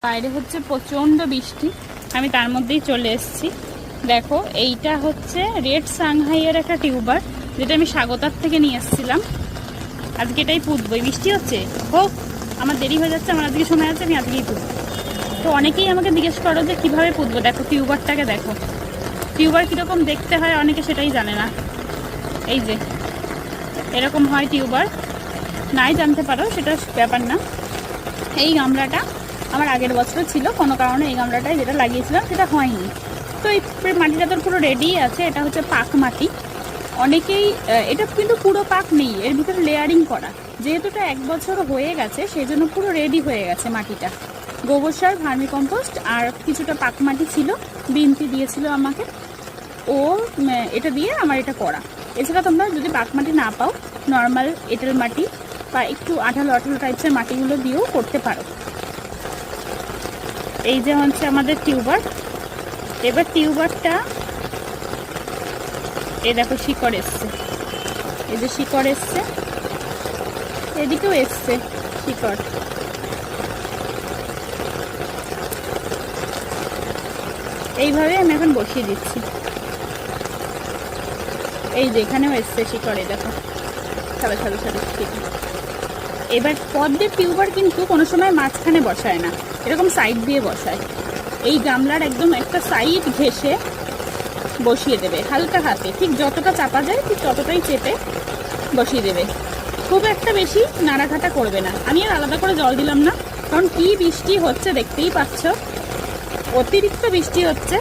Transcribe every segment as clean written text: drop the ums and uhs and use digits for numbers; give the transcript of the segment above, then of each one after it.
বাইরে হচ্ছে প্রচণ্ড বৃষ্টি, আমি তার মধ্যেই চলে এসেছি। দেখো এইটা হচ্ছে রেড সাংহাইয়ের একটা টিউবার, যেটা আমি স্বাগতার থেকে নিয়ে এসেছিলাম। আজকে এটাই পুঁতবো। বৃষ্টি হচ্ছে, হোক, আমার দেরি হয়ে যাচ্ছে, আমার আজকে সময় আছে, আমি আজকেই পুঁতবো। তো অনেকেই আমাকে জিজ্ঞেস করো যে কীভাবে পুঁতবো। দেখো টিউবারটাকে দেখো, টিউবার কীরকম দেখতে হয় অনেকে সেটাই জানে না। এই যে এরকম হয় টিউবার, নাই জানতে পারো সেটা ব্যাপার না। এই গামলাটা আমার আগের বছর ছিল, কোনো কারণে এই গামলাটায় যেটা লাগিয়েছিলাম সেটা হয়নি। তো এই মাটিটা তো পুরো রেডি আছে। এটা হচ্ছে পাক মাটি। অনেকেই, এটা কিন্তু পুরো পাক নেই, এর ভিতরে লেয়ারিং করা। যেহেতু এটা 1 বছর হয়ে গেছে সেই জন্য পুরো রেডি হয়ে গেছে মাটিটা। গোবর সার, ভার্মি কম্পোস্ট আর কিছুটা পাক মাটি ছিল, বিনতি দিয়েছিল আমাকে। ও এটা দিয়ে আমার এটা করা। এছাড়া তোমরা যদি পাক মাটি না পাও, নর্মাল এঁটেল মাটি বা একটু আঠালো আঠালো টাইপসের মাটিগুলো দিয়েও করতে পারো। এই যে হচ্ছে আমাদের টিউবার। এবার টিউবারটা, এই দেখো শিকড় এসছে, এই যে শিকড় এসছে, এদিকেও এসছে শিকড়। এইভাবে আমি এখন বসিয়ে দিচ্ছি। এই যে এখানেও এসছে শিকড়ে, দেখো সাদা সাদা সাদা শিকড়। এবার পদ্মের টিউবার কিন্তু কোনো সময় মাঝখানে বসায় না, এরকম সাইড দিয়ে বসায়। এই গামলার একদম একটা সাইড ঘেঁষে বসিয়ে দেবে হালকা হাতে, ঠিক যতটা চাপা যায় ঠিক ততটাই চেপে বসিয়ে দেবে। খুব একটা বেশি নাড়াঘাটা করবে না। আমি আর আলাদা করে জল দিলাম না, কারণ কি বৃষ্টি হচ্ছে দেখতেই পাচ্ছ, অতিরিক্ত বৃষ্টি হচ্ছে।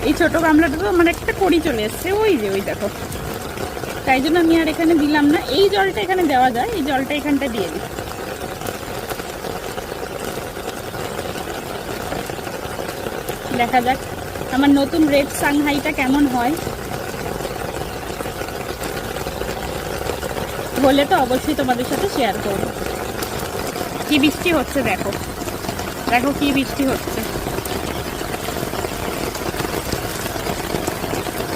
এই ছোট গামলাটা তো আমার একটা কড়ি চলে এসছে, ওই যে ওই দেখো, তাই জন্য আমি আর এখানে দিলাম না। এই জলটা এখানে দেওয়া যায়, এই জলটা এখানটা দিয়ে দিই। দেখা যাক আমার নতুন রেড সাংহাইটা কেমন হয়। হলে তো অবশ্যই তোমাদের সাথে শেয়ার করব। কি বৃষ্টি হচ্ছে দেখো, দেখো কি বৃষ্টি হচ্ছে।